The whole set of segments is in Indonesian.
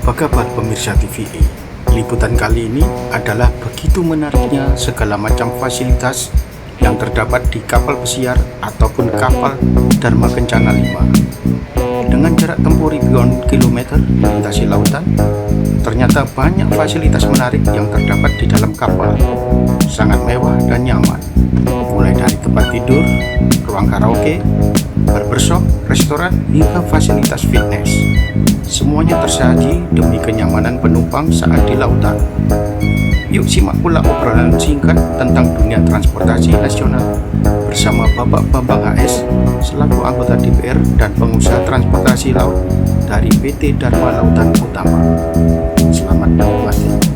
Apa kabar pemirsa TVE? Liputan kali ini adalah begitu menariknya segala macam fasilitas yang terdapat di kapal pesiar ataupun kapal Dharma Kencana 5. Dengan jarak tempuh ribuan kilometer melintasi lautan, ternyata banyak fasilitas menarik yang terdapat di dalam kapal. Sangat mewah dan nyaman, mulai dari tempat tidur, ruang karaoke, barbershop, restoran, hingga fasilitas fitness. Semuanya tersaji demi kenyamanan penumpang saat di lautan. Yuk simak pula obrolan singkat tentang dunia transportasi nasional bersama Bapak Bambang HS selaku anggota DPR dan pengusaha transportasi laut dari PT Dharma Lautan Utama. Selamat menikmati.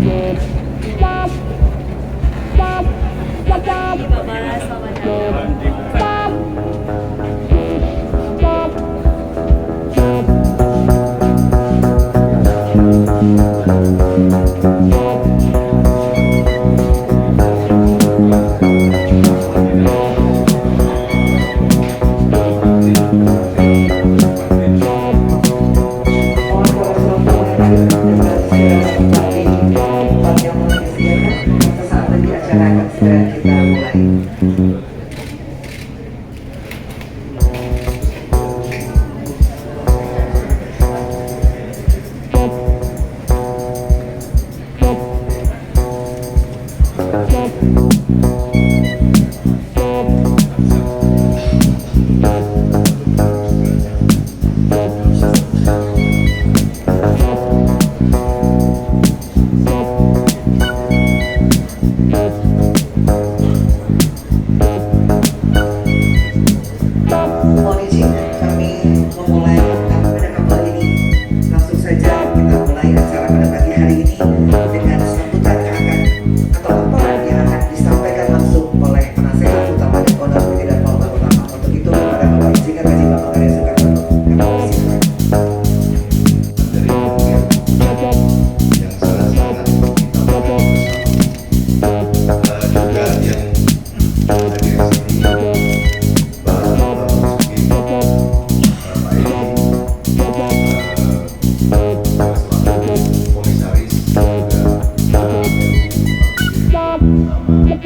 Stop.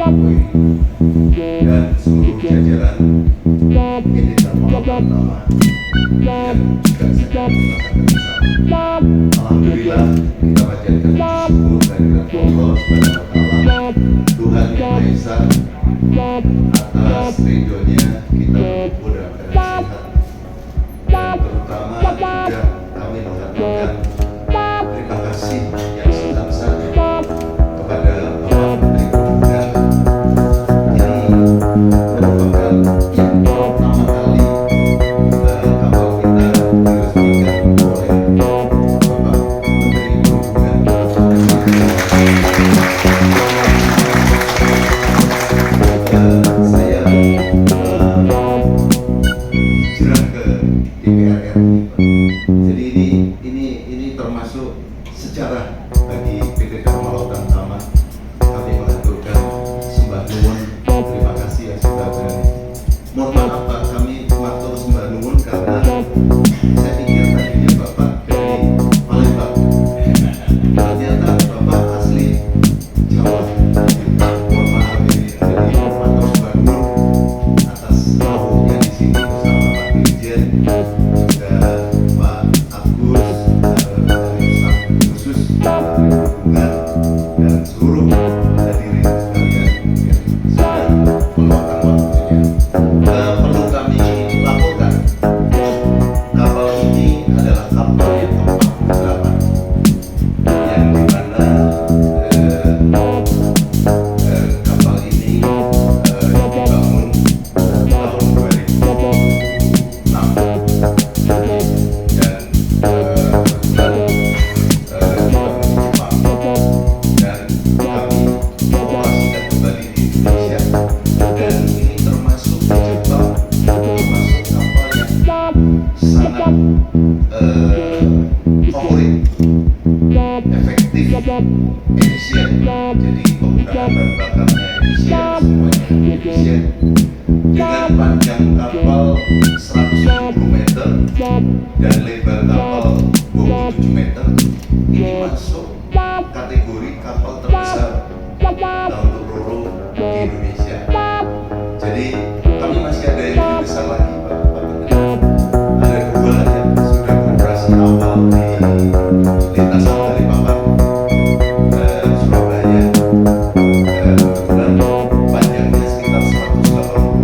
Jokowi dan seluruh jajaran PT Dharma Utama yang juga saya rasakan bersama. Alhamdulillah kita panjatkan syukur kehadirat Allah Subhanahu wa Ta'ala, Tuhan Yang Maha Esa, atas ridhonya kita berkumpul dalam keadaan sehat, dan terutama juga kami mengaturkan terima kasih yang sebesar-besarnya kepada Bapak Menteri Perhubungan. Ini merupakan yang pertama kali kapal kita diresmikan oleh Bapak Menteri Perhubungan. Saya hijrah ke DPR RI. Jadi ini termasuk sejarah bagi PT Dharma Lautan Utama. Kami mengaturkan sembah nuwun, terima kasih yang sebenarnya. Mohon maaf Pak, kami matur sembah nuwun karena saya pikir tadinya Bapak dari Palembang, ternyata Bapak asli Jawa. Mohon maaf ini, jadi matur sembah nuwun atas rawuhnya di sini bersama Pak Dirjen, juga Pak Agus, dari staf khusus Perhubungan, dan seluruh hadirin sekalian yang sudah meluangkan waktunya. Perlu kami laporkan, kapal ini adalah kapal yang ke-48 yang dimana kapal ini dibangun tahun 2006 dan kebetulan dibangun di Jepang, dan kami operasikan kembali di Indonesia, dan ini termasuk di Jepang termasuk kapal yang sangat favorit, efektif, efisien. Jadi penggunaan bahan bakarnya efisien, semuanya efisien. Dengan panjang kapal 170 meter dan lebar kapal 27 meter, ini masuk kategori kapal terbesar untuk ro-ro di Indonesia. Jadi kami masih ada yang lebih besar lagi Pak Menteri. Ada dua yang sudah beroperasi awal di lintasan Balikpapan, Surabaya. Kebetulan panjangnya sekitar 186,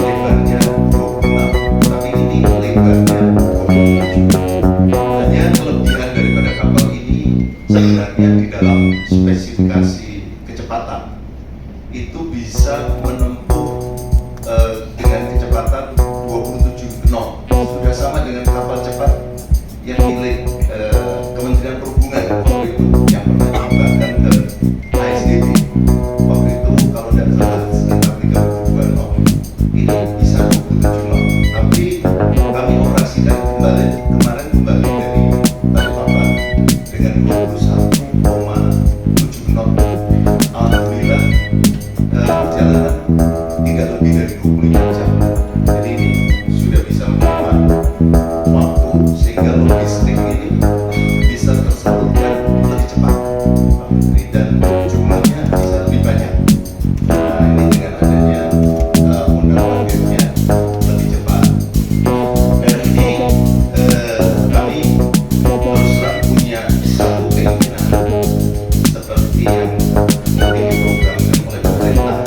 lebarnya 26, tapi ini lebarnya 27. Hanya kelebihan daripada kapal ini sebenarnya di dalam spesifikasi kecepatan itu bisa menempuh dengan kecepatan 27 knot, sudah sama dengan kapal cepat yang milik Kementerian Perhubungan waktu itu yang pernah dikembangkan ke ASDB. Waktu itu kalau tidak salah sekitar 32 knot, ini bisa 27 knot. Tapi kami operasikan kemarin kembali dari Balikpapan dengan 21,7 knot. Alhamdulillah perjalanan tidak lebih dari 25 jam. Jadi ini sudah bisa menghemat waktu sehingga logistik ini bisa tersalurkan lebih cepat, Pak Menteri, dan jumlahnya bisa lebih banyak. Nah, ini dengan adanya undang-undangnya lebih cepat. Dan ini kami terus terang punya satu keinginan seperti yang mungkin diprogramkan oleh pemerintah.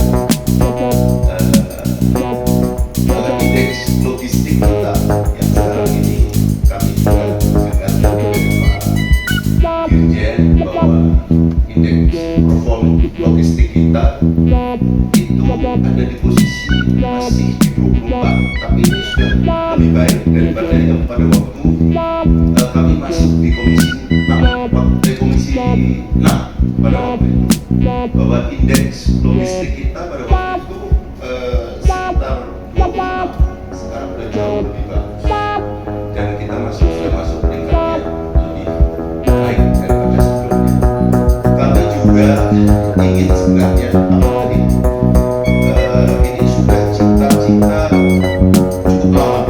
Indeks logistik kita yang sekarang ini kami juga dengar dari Pak Dirjen bahwa indeks perform logistik kita itu ada di posisi masih di 24, tapi ini sudah lebih baik daripada yang pada waktu kami masuk di komisi 6 pada waktu itu, bahwa indeks logistik kita pada waktu itu sekitar 26, sekarang sudah jauh lebih bagus, dan kita sudah masuk tingkatnya lebih baik daripada sebelumnya. Kami juga ingin sebenarnya tadi ini sudah cita-cita cukup lama.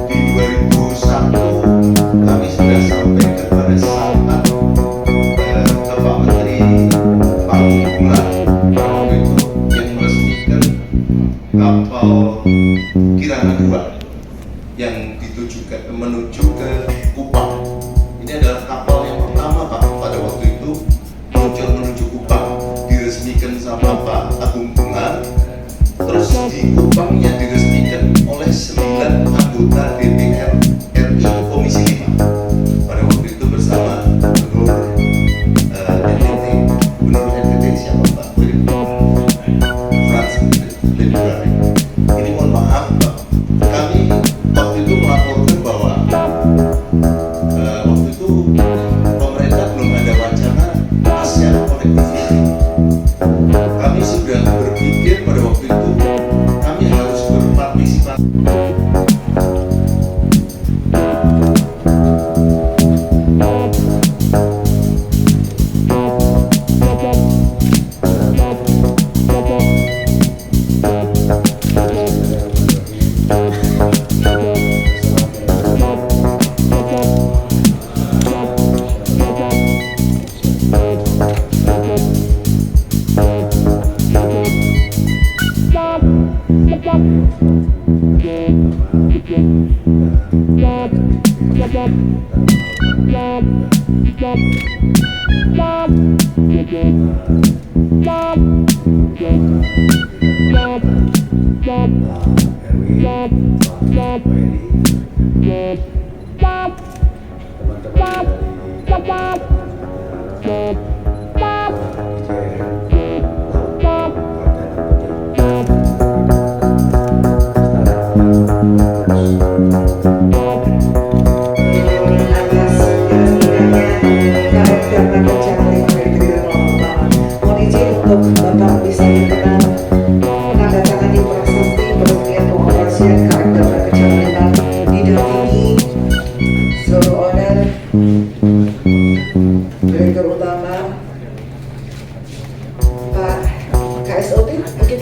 Di 2001 kami sudah sampai kepada saat ke Pak Menteri Pak tol Kirana 2 yang menuju ke Kupang. Ini adalah kapal yang pertama Pak pada waktu itu muncul menuju Kupang, diresmikan sama Pak Agung Bunga. Terus di Kupangnya diresmikan oleh 9 anggota DPR RI Komisi 5 pada waktu itu bersama Gubernur NTT siapa Pak? Frans Ledugari. Ini mohon maaf Pak, kami waktu itu melaporkan bahwa waktu itu pemerintah belum ada wacana Asia Connectivity. Kami sudah berpikir pada waktu itu kami harus berpartisipasi.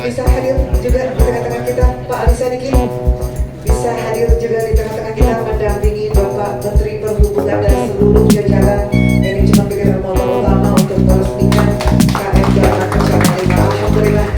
Bisa hadir juga di tengah-tengah kita, Pak Ali Sadikin bisa hadir juga di tengah-tengah kita mendampingi Bapak Menteri Perhubungan dan seluruh jajaran manajemen PTT Motor Utama untuk meresmikan KM Dharma Kencana 5. Alhamdulillah.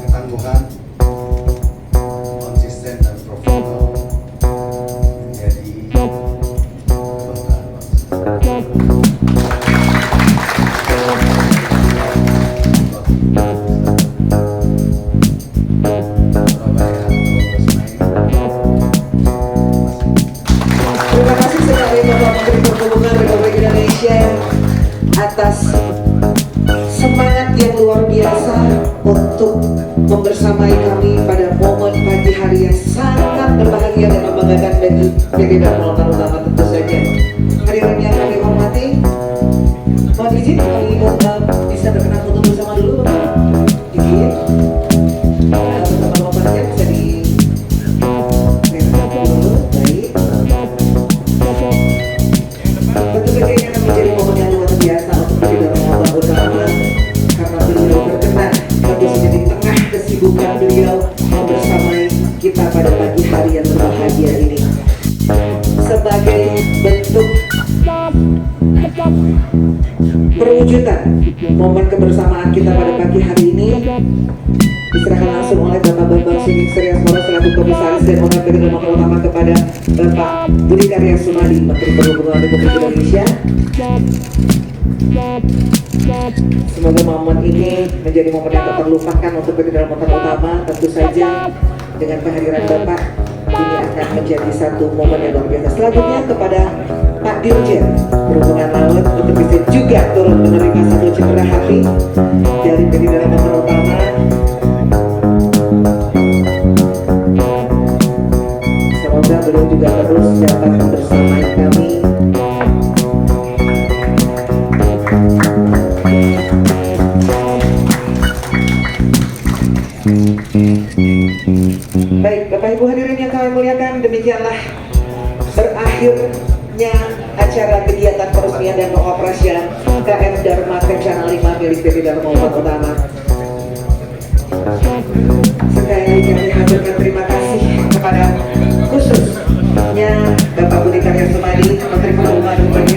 Ketangguhan, konsisten dan profesional menjadi kebanggaan Terima kasih sekali Bapak Menteri Perhubungan Republik Indonesia atas semangat yang luar biasa untuk membersamai kami pada momen pagi hari yang sangat berbahagia dan membanggakan bagi PT Dharma Utama tentu saja. Hadirin yang kami hormati, mohon izin kami hari yang berbahagia ini. Sebagai bentuk perwujudan momen kebersamaan kita pada pagi hari ini, diserahkan langsung oleh Bapak Bambang Suning Suryasmoro selaku Komisaris Demokrat PT Darma Utama kepada Bapak Budi Karya Sumadi, Menteri Perhubungan Republik Indonesia. Semoga momen ini menjadi momen yang tak terlupakan untuk PT Darma Utama. Tentu saja dengan kehadiran Bapak ini akan menjadi satu momen yang luar biasa. Selanjutnya kepada Pak Dirjen Perhubungan Laut untuk bisa juga turut menerima satu cendera hati dari PT Darma Utama. Semoga beliau juga terus dapat bersama kami. Baik, Bapak Ibu hadirin yang kami muliakan, demikianlah berakhirnya acara kegiatan peresmian dan pengoperasian KM Dharma Kencana 5 milik PT Darma Utama. Sekali lagi kami haturkan terima kasih kepada khususnya Bapak Budi Karya Sumadi, Menteri Perhubungan Republik.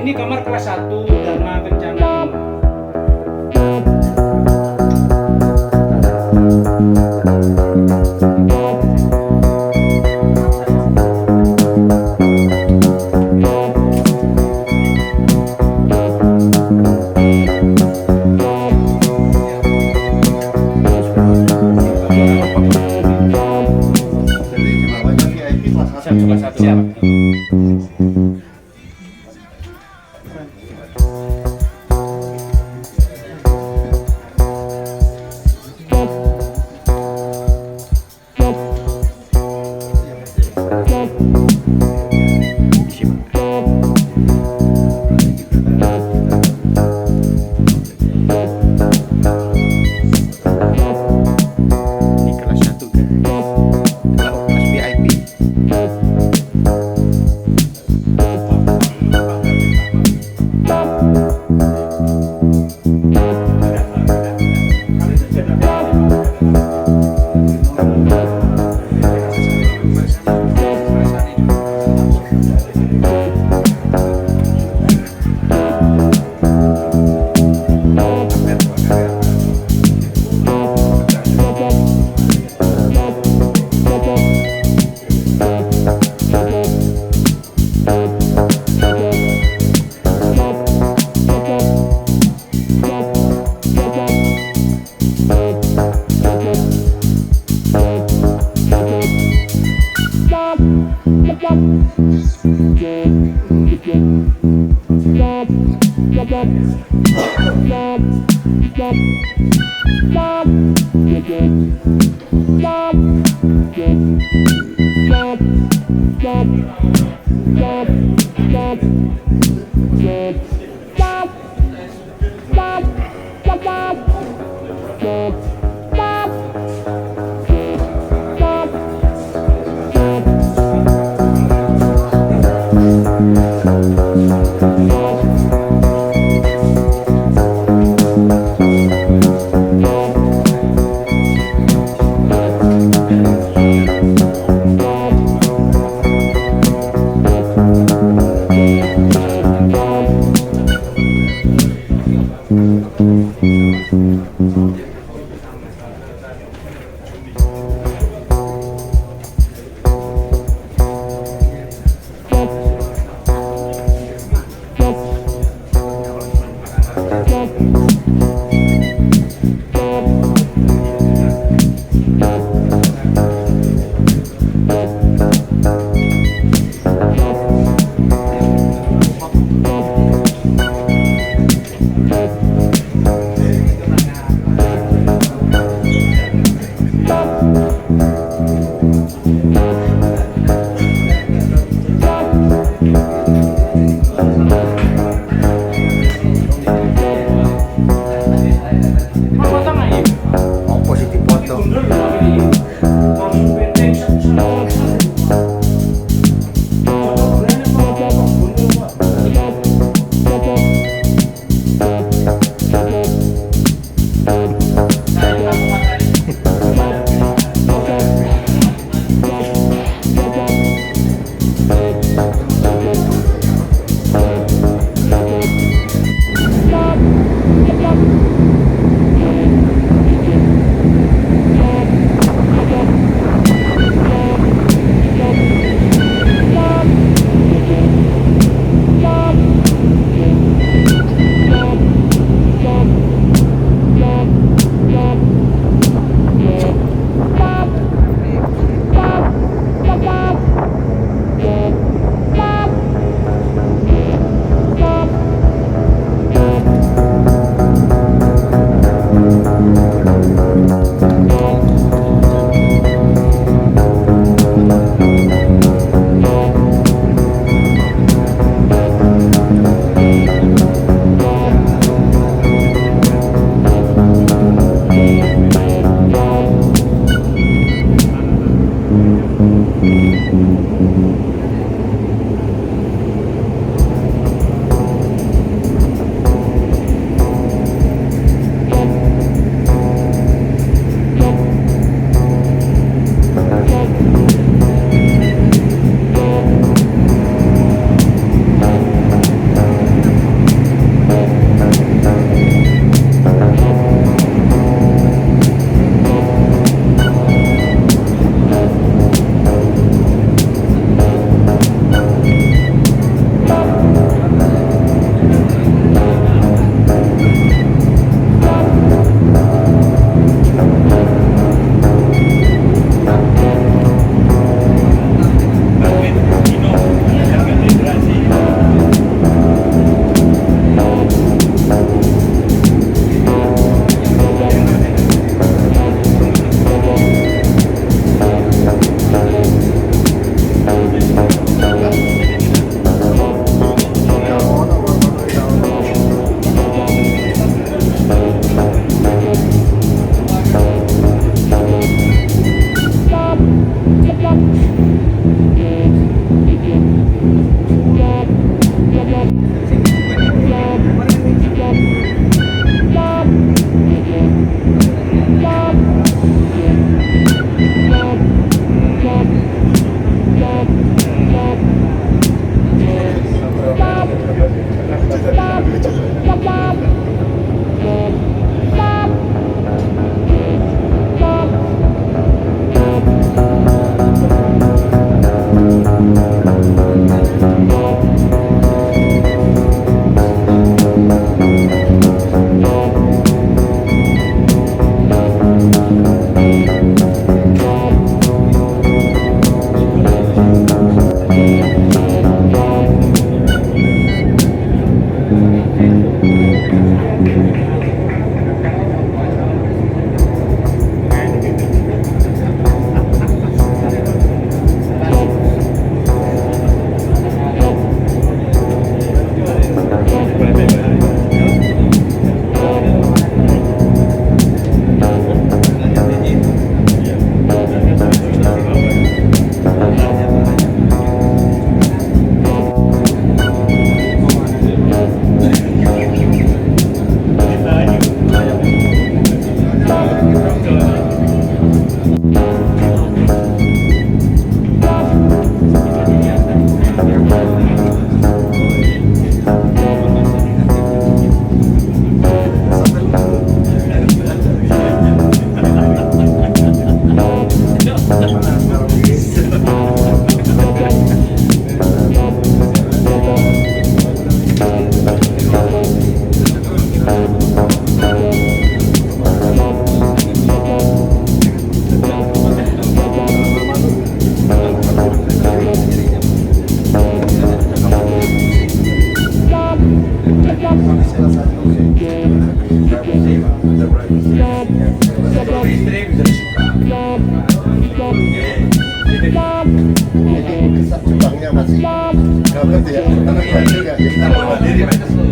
Ini kamar kelas 1 Dharma Kencana 5. Jadi di bawahnya VIP kelas 1. Siap, kelas 1. Siap. Ini kelas 1 guys. Kelas VIP.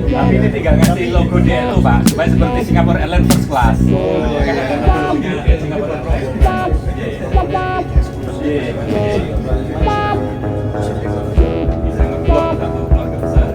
Tapi ini tinggal ngasih logo DLU Pak, supaya seperti Singapore Airlines First Class. Kan ada logo Singapore bisa ngeblok satu keluarga besar.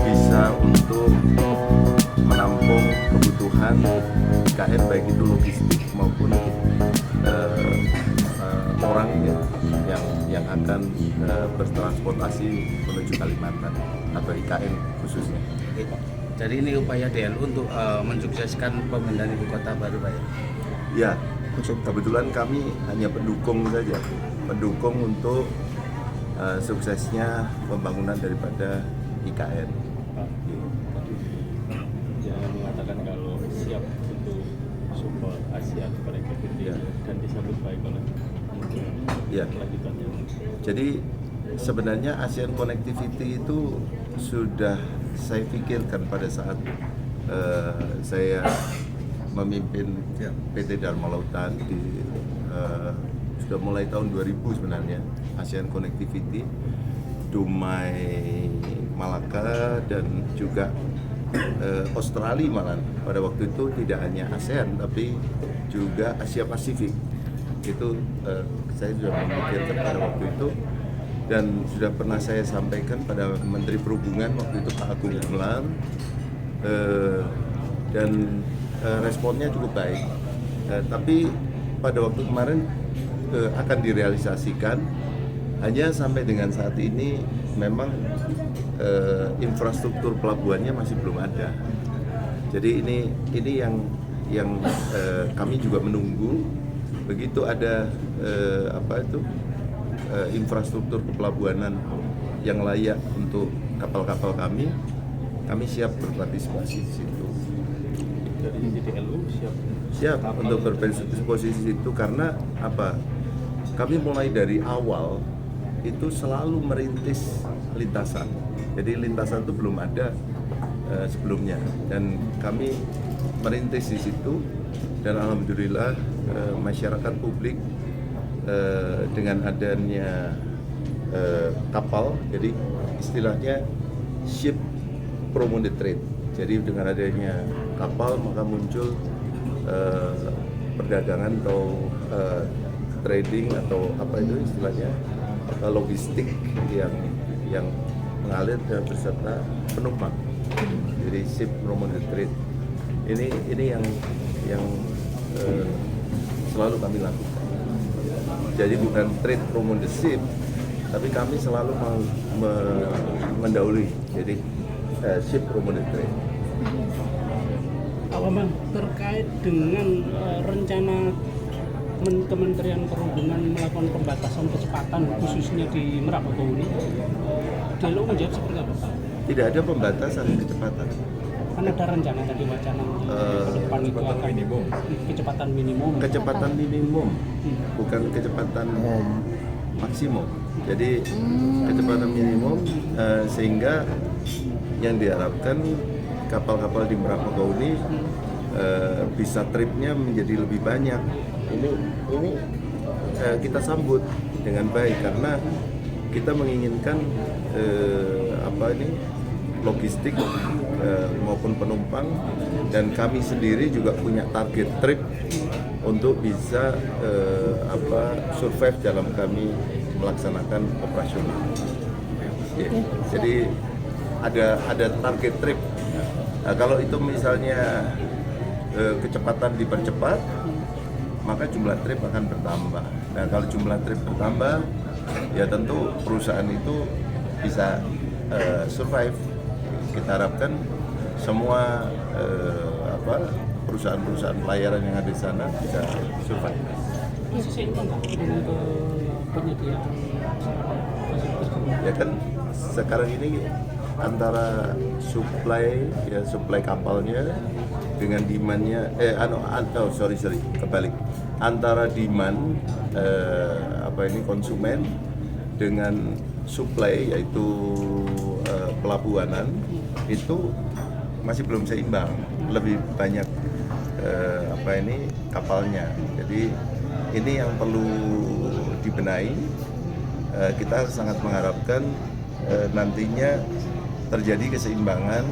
Bisa untuk menampung kebutuhan IKN baik itu logistik maupun orang yang akan bertransportasi menuju Kalimantan atau IKN khususnya. Jadi ini upaya DLU untuk mensukseskan pemindahan ibu kota baru, Pak ya? Ya, kebetulan kami hanya pendukung saja, pendukung untuk suksesnya pembangunan daripada IKN. Jangan mengatakan kalau siap untuk support Asia Connectivity dan disambut baik oleh Ya. kelanjutannya. Jadi sebenarnya ASEAN Connectivity itu sudah saya pikirkan pada saat saya memimpin PT Dharma Lautan sudah mulai tahun 2000 sebenarnya. ASEAN Connectivity, Dumai, Malaka dan juga Australia malah pada waktu itu tidak hanya ASEAN tapi juga Asia Pasifik. Itu saya sudah memikirkan pada waktu itu dan sudah pernah saya sampaikan pada Menteri Perhubungan waktu itu Pak Agung Gumelar dan responnya cukup baik. Tapi pada waktu kemarin akan direalisasikan, hanya sampai dengan saat ini memang infrastruktur pelabuhannya masih belum ada. Jadi ini yang kami juga menunggu begitu ada infrastruktur kepelabuhanan yang layak untuk kapal-kapal kami siap berpartisipasi di situ. Dari sisi DLU Siap untuk berpartisipasi di situ karena apa? Kami mulai dari awal itu selalu merintis lintasan. Jadi lintasan itu belum ada sebelumnya dan kami merintis di situ dan alhamdulillah masyarakat publik dengan adanya kapal, jadi istilahnya ship promote trade. Jadi dengan adanya kapal maka muncul perdagangan atau trading atau apa itu istilahnya logistik yang mengalir dan beserta penumpang. Jadi ship promote trade. Ini yang selalu kami lakukan. Jadi bukan trade promote the ship, tapi kami selalu mendahului. Jadi ship promote the trade. Pak Bambang, terkait dengan rencana Kementerian Perhubungan melakukan pembatasan kecepatan khususnya di Merak Bakauheni, DLU menjawab seperti apa, Pak? Tidak ada pembatasan kecepatan. Kan ada rencana tadi wacana ke depan itu akan kecepatan minimum. Kecepatan minimum, bukan kecepatan maksimum. Jadi kecepatan minimum sehingga yang diharapkan kapal-kapal di Merak Bakauheni bisa tripnya menjadi lebih banyak. Ini kita sambut dengan baik karena kita menginginkan logistik maupun penumpang dan kami sendiri juga punya target trip untuk bisa survive dalam kami melaksanakan operasional. Jadi ada target trip. Nah, kalau itu misalnya kecepatan dipercepat, maka jumlah trip akan bertambah. Nah, kalau jumlah trip bertambah, ya tentu perusahaan itu bisa survive. Kita harapkan semua perusahaan-perusahaan pelayaran yang ada di sana bisa survive. Masih seimbang nggak dengan penyediaan fasilitas kebutuhan? Ya kan sekarang ini antara supply kapalnya dengan demandnya kebalik, antara demand konsumen dengan supply yaitu pelabuhanan itu masih belum seimbang, lebih banyak kapalnya. Jadi ini yang perlu dibenahi. Kita sangat mengharapkan nantinya terjadi keseimbangan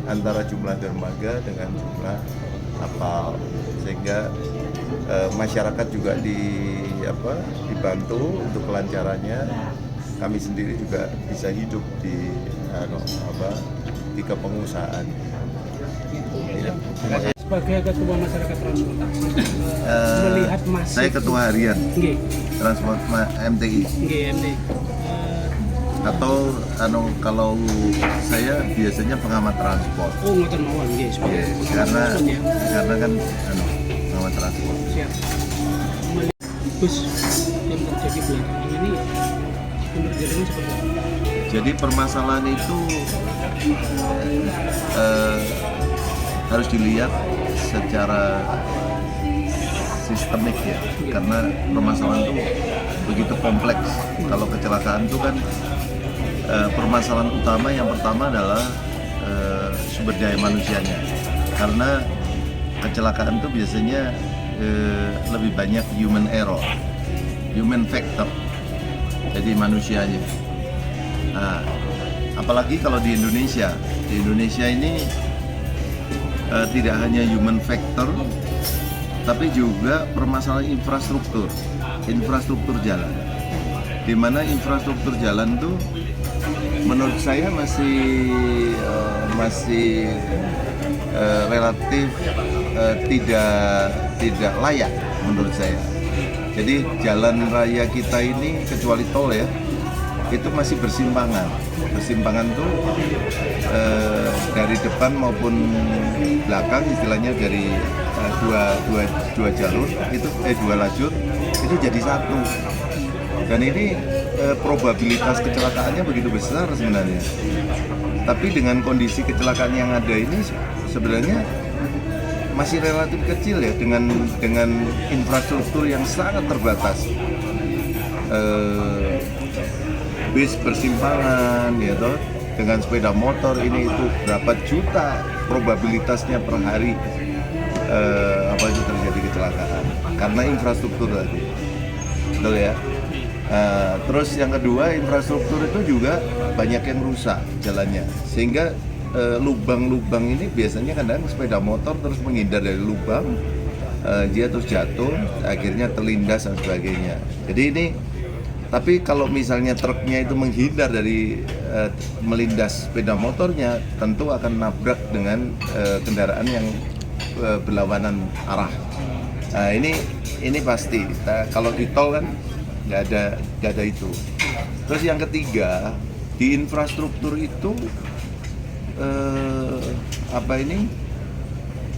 antara jumlah dermaga dengan jumlah kapal, sehingga masyarakat juga dibantu untuk kelancarannya. Kami sendiri juga bisa hidup di kepengurusan. Ya. Sebagai ketua masyarakat transportasi, melihat masif. Saya ketua harian Nggih. transport MTI. Nggih, MTI. Atau kalau saya biasanya pengamat transport. Oh, ngoten mawon nggih. Karena ya. kan pengamat transport. Siap. Melihat bus yang terjadi belakangan ini menurut jaringan seperti apa? Jadi permasalahan itu harus dilihat secara sistemik ya, karena permasalahan itu begitu kompleks. Kalau kecelakaan itu kan permasalahan utama yang pertama adalah sumber daya manusianya, karena kecelakaan itu biasanya lebih banyak human error, human factor, jadi manusianya. Nah, apalagi kalau di Indonesia ini tidak hanya human factor, tapi juga permasalahan infrastruktur jalan, di mana infrastruktur jalan itu menurut saya masih relatif tidak layak menurut saya. Jadi jalan raya kita ini kecuali tol ya, itu masih bersimpangan tuh dari depan maupun belakang, istilahnya dari dua jalur itu dua lajur itu jadi satu, dan ini probabilitas kecelakaannya begitu besar sebenarnya. Tapi dengan kondisi kecelakaan yang ada ini sebenarnya masih relatif kecil ya, dengan infrastruktur yang sangat terbatas. Bis bersimpangan ya toh, dengan sepeda motor ini itu berapa juta probabilitasnya per hari itu terjadi kecelakaan karena infrastruktur tadi, betul ya. Terus yang kedua, infrastruktur itu juga banyak yang rusak jalannya, sehingga lubang-lubang ini biasanya kadang sepeda motor terus menghindar dari lubang, dia terus jatuh, akhirnya terlindas dan sebagainya. Jadi ini, tapi kalau misalnya truknya itu menghindar dari melindas sepeda motornya, tentu akan nabrak dengan kendaraan yang berlawanan arah. Nah, ini pasti. Kalau di tol kan nggak ada itu. Terus yang ketiga, di infrastruktur itu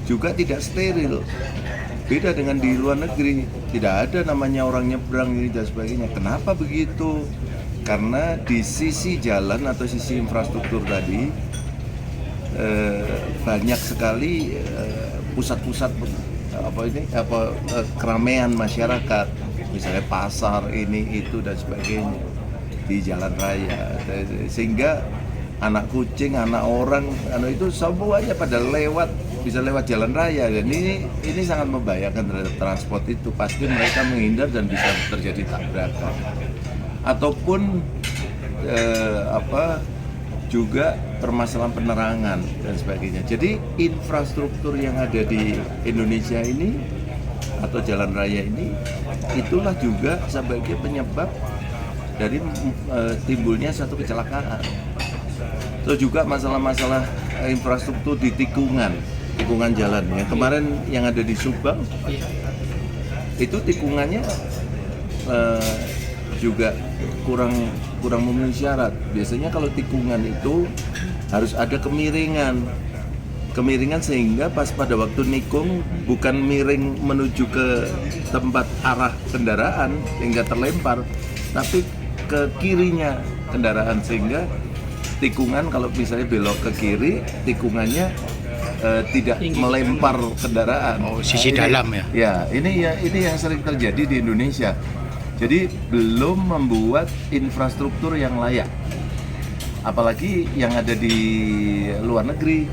juga tidak steril. Beda dengan di luar negeri, tidak ada namanya orang nyebrang ini dan sebagainya. Kenapa begitu? Karena di sisi jalan atau sisi infrastruktur tadi banyak sekali pusat-pusat keramaian masyarakat, misalnya pasar ini itu dan sebagainya di jalan raya, sehingga anak kucing, anak orang, itu semuanya pada bisa lewat jalan raya, dan ini sangat membahayakan terhadap transport itu. Pasti mereka menghindar dan bisa terjadi tabrakan, ataupun juga permasalahan penerangan dan sebagainya. Jadi infrastruktur yang ada di Indonesia ini atau jalan raya ini, itulah juga sebagai penyebab dari timbulnya satu kecelakaan. Terus juga masalah-masalah infrastruktur di tikungan jalan. Yang kemarin yang ada di Subang, itu tikungannya juga kurang memenuhi syarat. Biasanya kalau tikungan itu harus ada kemiringan sehingga pas pada waktu nikung bukan miring menuju ke tempat arah kendaraan sehingga terlempar, tapi ke kirinya kendaraan sehingga tikungan kalau misalnya belok ke kiri, tikungannya tidak melempar kendaraan. Oh, sisi dalam ya? Ya, ini yang sering terjadi di Indonesia. Jadi belum membuat infrastruktur yang layak. Apalagi yang ada di luar negeri,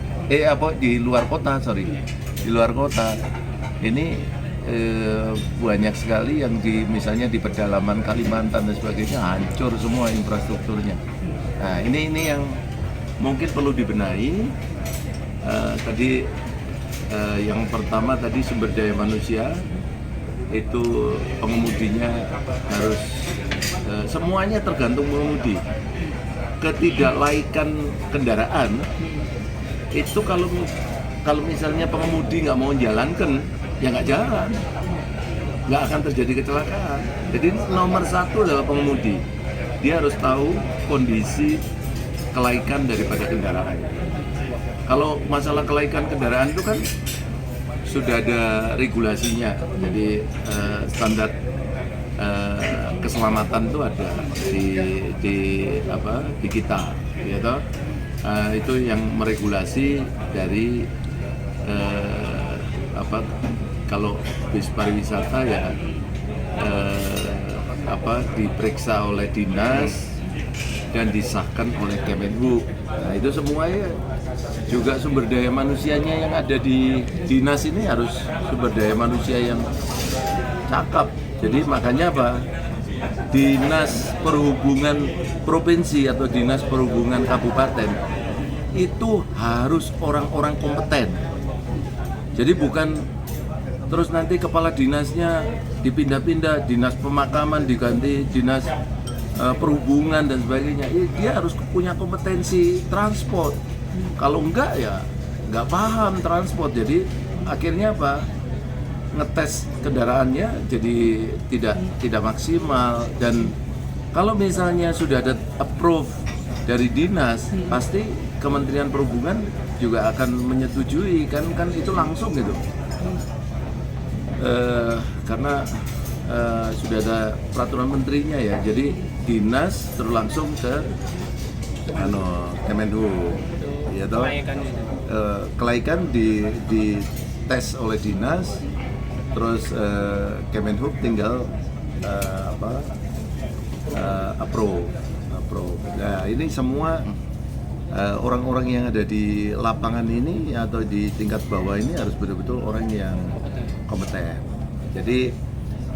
di luar kota, di luar kota. Ini banyak sekali yang misalnya di pedalaman Kalimantan dan sebagainya hancur semua infrastrukturnya. Nah, ini yang mungkin perlu dibenahi. Tadi yang pertama tadi sumber daya manusia itu pengemudinya harus semuanya tergantung pengemudi. Ketidaklaikan kendaraan itu kalau misalnya pengemudi nggak mau jalankan, ya nggak jalan, nggak akan terjadi kecelakaan. Jadi nomor satu adalah pengemudi, dia harus tahu kondisi kelaikan daripada kendaraan. Kalau masalah kelaikan kendaraan itu kan sudah ada regulasinya, jadi standar keselamatan itu ada di kita, gitu. Itu yang meregulasi dari kalau bis pariwisata ya diperiksa oleh dinas dan disahkan oleh Kemenhub. Nah, itu semuanya juga sumber daya manusianya yang ada di dinas ini harus sumber daya manusia yang cakep. Jadi makanya Dinas Perhubungan Provinsi atau Dinas Perhubungan Kabupaten itu harus orang-orang kompeten. Jadi bukan terus nanti kepala dinasnya dipindah-pindah, dinas pemakaman diganti dinas perhubungan dan sebagainya. Dia harus punya kompetensi transport. Kalau enggak ya nggak paham transport. Jadi akhirnya ngetes kendaraannya jadi tidak maksimal. Dan kalau misalnya sudah ada approve dari dinas, pasti Kementerian Perhubungan juga akan menyetujui kan itu langsung gitu. Karena sudah ada peraturan menterinya ya, jadi dinas terus langsung ke Kemenhub, ya toh. Kelaikan di tes oleh dinas, terus Kemenhub tinggal approve. Nah, ini semua orang-orang yang ada di lapangan ini atau di tingkat bawah ini harus betul-betul orang yang kompeten. Jadi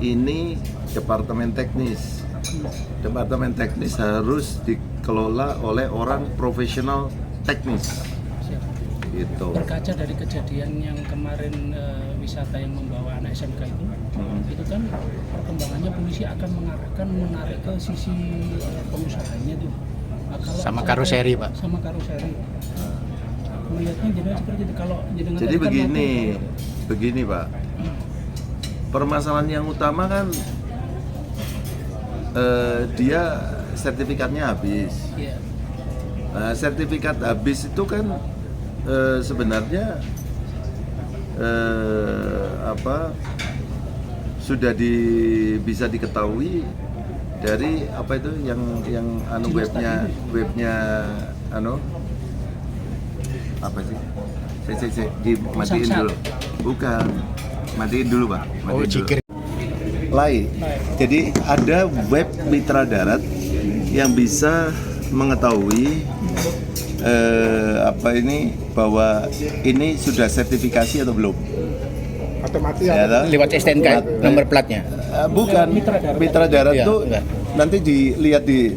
ini departemen teknis. Departemen teknis harus dikelola oleh orang profesional teknis. Gitu. Berkaca dari kejadian yang kemarin wisata yang membawa anak SMK itu kan perkembangannya polisi akan menarik ke sisi pengusahanya tuh. Nah, sama karoseri, Pak. Sama karoseri. Melihatnya jadi seperti itu. Kalau jadi begini Pak. Permasalahan yang utama kan dia sertifikatnya habis. Yeah. Nah, sertifikat habis itu kan sebenarnya sudah bisa diketahui dari yang webnya apa sih? Saya dimatiin dulu. Bukan. Matiin dulu Pak. Jadi ada web mitra darat yang bisa mengetahui bahwa ini sudah sertifikasi atau belum. Otomatis lewat STNK nomor platnya. Bukan, mitra darat itu nanti dilihat di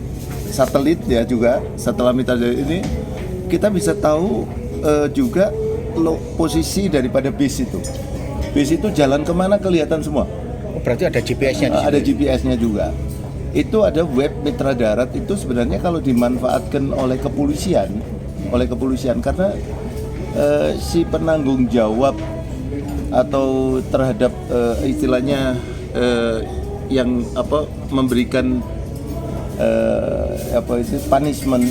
satelit ya juga. Setelah mitra darat ini kita bisa tahu juga posisi daripada bis itu. Bis itu jalan kemana kelihatan semua. Berarti ada GPS-nya di situ. Ada GPS-nya juga. Itu ada web mitra darat itu sebenarnya kalau dimanfaatkan oleh kepolisian karena si penanggung jawab atau terhadap istilahnya yang memberikan punishment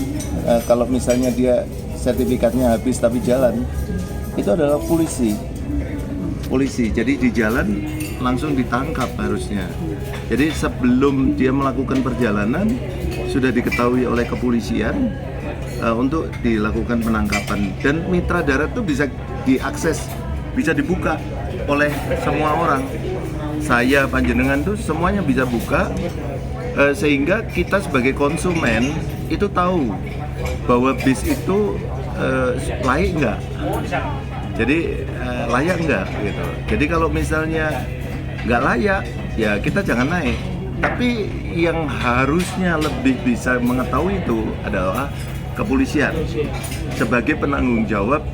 kalau misalnya dia sertifikatnya habis tapi jalan, itu adalah polisi. Jadi di jalan langsung ditangkap harusnya. Jadi sebelum dia melakukan perjalanan sudah diketahui oleh kepolisian untuk dilakukan penangkapan, dan mitra darat itu bisa diakses, bisa dibuka oleh semua orang. Saya, panjenengan tuh semuanya bisa buka, sehingga kita sebagai konsumen itu tahu bahwa bis itu layak nggak. Jadi layak nggak gitu. Jadi kalau misalnya nggak layak, ya kita jangan naik. Tapi yang harusnya lebih bisa mengetahui itu adalah kepolisian sebagai penanggung jawab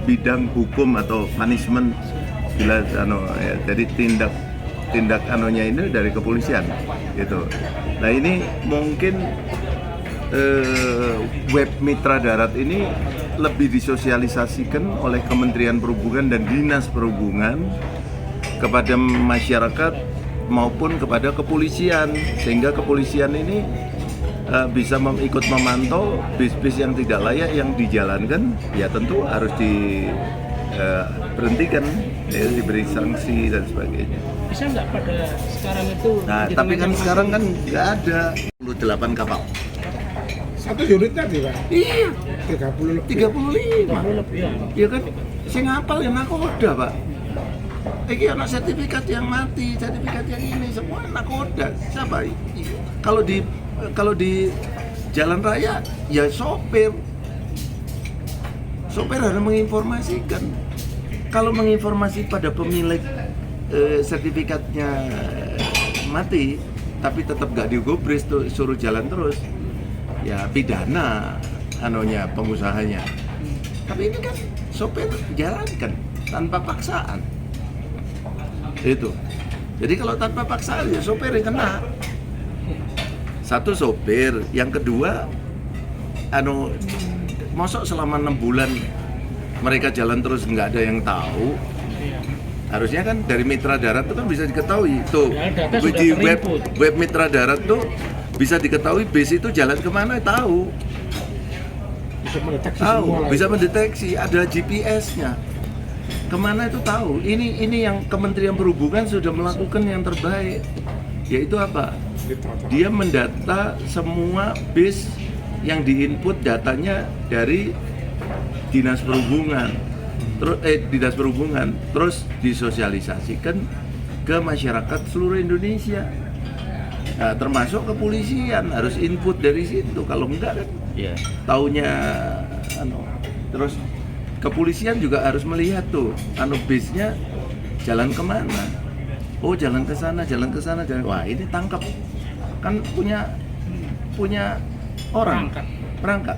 bidang hukum atau punishment, bila jadi tindak anunya ini dari kepolisian gitu. Nah ini mungkin web mitra darat ini lebih disosialisasikan oleh Kementerian Perhubungan dan Dinas Perhubungan kepada masyarakat maupun kepada kepolisian, sehingga kepolisian ini bisa ikut memantau bis-bis yang tidak layak yang dijalankan, ya tentu harus diberhentikan, ya, diberi sanksi dan sebagainya. Bisa nggak pada sekarang itu? Nah, tapi kan sekarang kan nggak ada 28 kapal. Satu unit tadi Pak? Iya, 30 lebih. 35. Ya. Iya kan, saya ngapal yang nakoda Pak. Ini anak sertifikat yang mati, sertifikat yang ini semua nakoda. Siapa? Kalau di jalan raya ya sopir harus menginformasikan. Kalau menginformasi pada pemilik sertifikatnya mati, tapi tetap gak digubris tuh, suruh jalan terus, ya pidana pengusahanya. Tapi ini kan sopir jalankan tanpa paksaan. Itu. Jadi kalau tanpa paksaan ya sopir yang kena. Satu sopir, yang kedua mosok selama 6 bulan mereka jalan terus nggak ada yang tahu. Harusnya kan dari mitra darat itu kan bisa diketahui tuh, di web mitra darat tuh bisa diketahui bis itu jalan kemana, tahu, bisa mendeteksi, ada GPS-nya kemana itu tahu. Ini yang Kementerian Perhubungan sudah melakukan yang terbaik, yaitu apa? Dia mendata semua bis yang diinput datanya dari Dinas Perhubungan, terus disosialisasikan ke masyarakat seluruh Indonesia. Nah, termasuk kepolisian harus input dari situ. Kalau enggak kan, taunya terus kepolisian juga harus melihat tuh, bisnya jalan kemana? Oh, jalan ke sana, jalan. Wah, ini tangkap. Kan punya orang perangkat.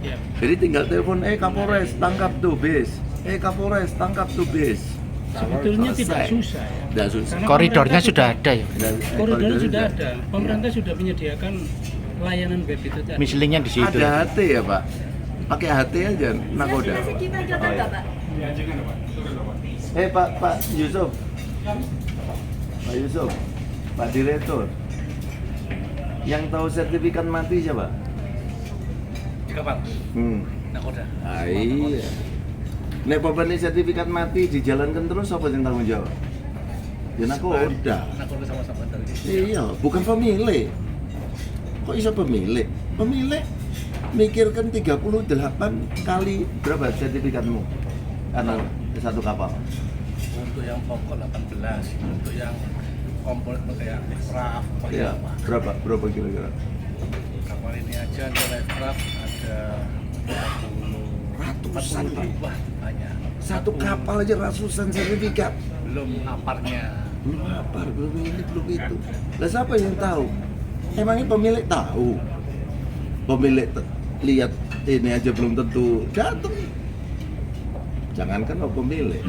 Ya. Jadi tinggal telepon, Kapolres tangkap tuh bis. Kapolres tangkap tuh bis. Sebetulnya tidak susah ya. Tidak susah. Karena Koridornya sudah ada ya. Koridornya sudah ada. Pemerintah sudah menyediakan layanan web itu tadi. Mislingnya di situ. Ada HT ya Pak. Pakai HT aja nakoda. Pak Yusuf. Pak Yusuf. Pak Direktur. Yang tahu sertifikat mati siapa? Kapal. Nakoda. Iya. Nek ini sertifikat mati dijalankan terus, siapa yang tanggung jawab? Ya nakoda. Nakoda sama-sama dari. Iya, bukan pemilik. Kok bisa pemilik? Pemilik mikirkan 38 kali berapa sertifikatmu? Karena satu kapal. Untuk yang pokok 18, untuk yang komponen kayak aircraft, Iya. Berapa kira-kira? kapal ini aja ada aircraft ada Ratusan Pak. banyak. Satu kapal aja ratusan sertifikat. Belum aparnya. Belum apar, belum ini, belum itu. Lah siapa yang tahu? Emangnya pemilik tahu? Pemilik lihat ini aja belum tentu datang. Jangankan pemilik.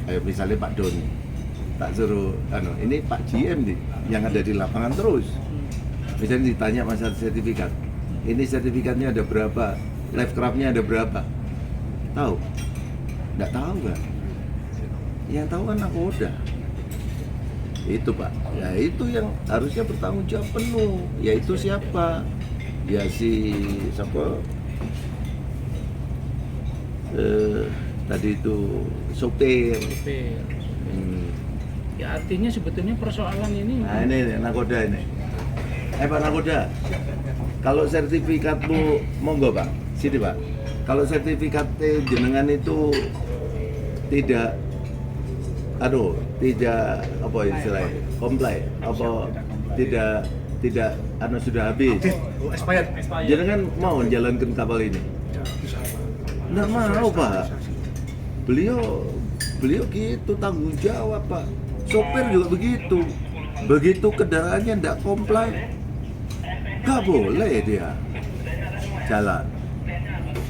Ayo misalnya Pak Doni, tak suruh, ini Pak GM nih, yang ada di lapangan terus. Misalnya ditanya masalah sertifikat, ini sertifikatnya ada berapa, life craft-nya ada berapa, tahu? Nggak tahu kan? Yang tahu kan nakoda. Itu Pak, ya itu yang harusnya bertanggung jawab penuh. Yaitu siapa? Ya si siapa? Tadi itu sopir. Ya artinya sebetulnya persoalan ini Nah ini nakoda ini. Pak nakoda, kalau sertifikatmu monggo Pak, sini Pak. Kalau sertifikat jenengan itu tidak, tidak apa istilahnya, comply, apa tidak, sudah habis. Jenengan mau jalankan kapal ini? Nggak mau Pak. Beliau gitu tanggung jawab Pak. Sopir juga begitu. Begitu kendaraannya nggak comply, nggak boleh dia jalan.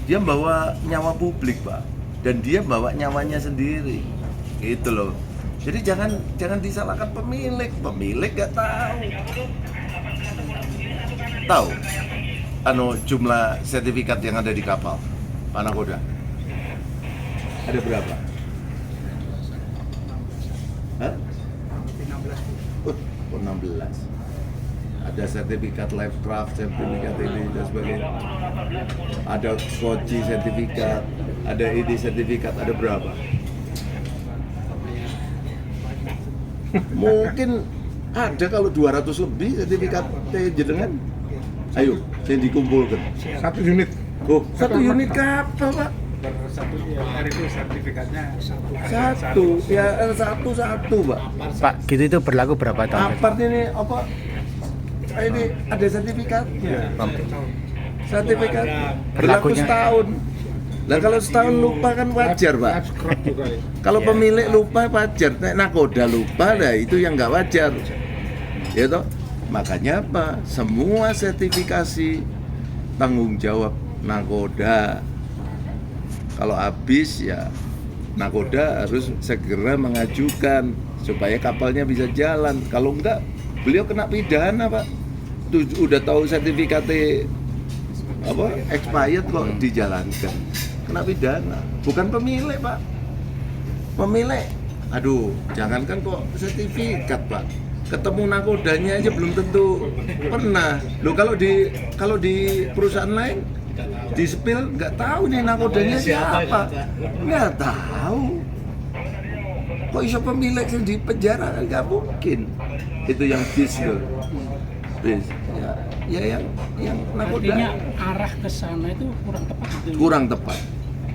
Dia bawa nyawa publik Pak, dan dia bawa nyawanya sendiri, gitu loh. Jadi jangan disalahkan pemilik nggak tahu jumlah sertifikat yang ada di kapal Pak Nakoda. Ada berapa? Hah? 16. Ada sertifikat Lifecraft, sertifikat ini dan sebagainya. Ada Skoci sertifikat, ada ID sertifikat, ada berapa? Mungkin ada kalau 200 lebih sertifikat jenengan. Ayo, saya dikumpulkan. 1 unit. Oh, 1 unit kapal Pak. Satu itu sertifikatnya Satu Pak. Pak, gitu itu berlaku berapa tahun? Apart ini apa? Ini ada sertifikatnya. Sertifikat berlaku Berlakunya. setahun. Lah kalau setahun lupa kan wajar Pak. Scrap juga ya. Kalau pemilik lupa wajar. Nek nakoda lupa, lah itu yang nggak wajar. Ya toh? Makanya apa? Semua sertifikasi tanggung jawab nakoda. Kalau habis ya nakoda harus segera mengajukan supaya kapalnya bisa jalan. Kalau enggak, beliau kena pidana Pak. Tuh, udah tahu sertifikatnya expired kok dijalankan, kena pidana. Bukan pemilik Pak. Pemilik, jangankan kok sertifikat Pak. Ketemu nakodanya aja belum tentu pernah. Loh kalau di perusahaan lain di spill nggak tahu nih nakodanya siapa, nggak tahu. Kok iso pemilik yang di penjara, nggak mungkin. Itu yang bis loh, bis ya yang nakoda. artinya arah ke sana itu kurang tepat gitu. Kurang tepat,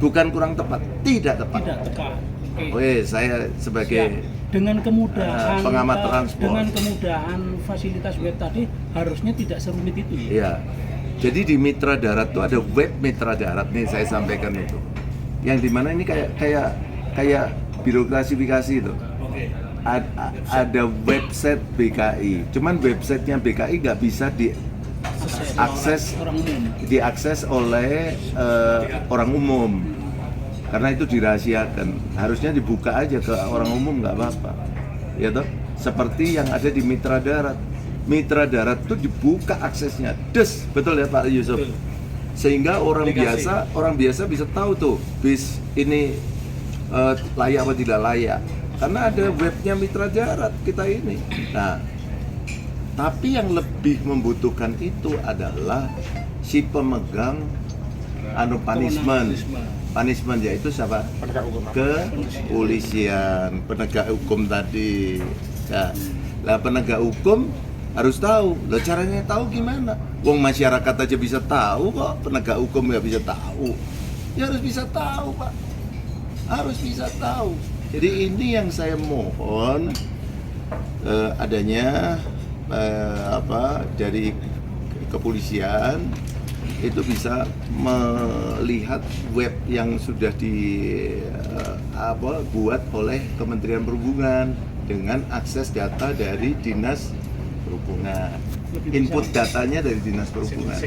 bukan kurang tepat, tidak tepat. Tidak tepat. Oke. Oke, saya sebagai dengan kemudahan pengamat transport. dengan kemudahan fasilitas web tadi harusnya tidak serumit itu ya. Iya. Jadi di Mitra Darat tuh ada web Mitra Darat nih, saya sampaikan itu. Yang dimana ini kayak biro klasifikasi itu. Ada website BKI. Cuman websitenya BKI nggak bisa diakses oleh orang umum. Karena itu dirahasiakan. Harusnya dibuka aja ke orang umum, nggak apa-apa. Ya toh? Seperti yang ada di Mitra Darat. Mitra Darat itu dibuka aksesnya, betul ya Pak Yusuf? Sehingga orang biasa bisa tahu tuh bis ini layak atau tidak layak, karena ada webnya Mitra Darat kita ini. Nah, tapi yang lebih membutuhkan itu adalah si pemegang punishment yaitu siapa? Kepolisian, penegak hukum tadi. Lah penegak hukum harus tahu. Lah caranya tahu gimana? Wong masyarakat aja bisa tahu kok, penegak hukum nggak bisa tahu. Ya harus bisa tahu Pak, harus bisa tahu. Jadi ini yang saya mohon adanya dari kepolisian itu bisa melihat web yang sudah buat oleh Kementerian Perhubungan dengan akses data dari Dinas Perhubungan, input datanya dari Dinas Perhubungan.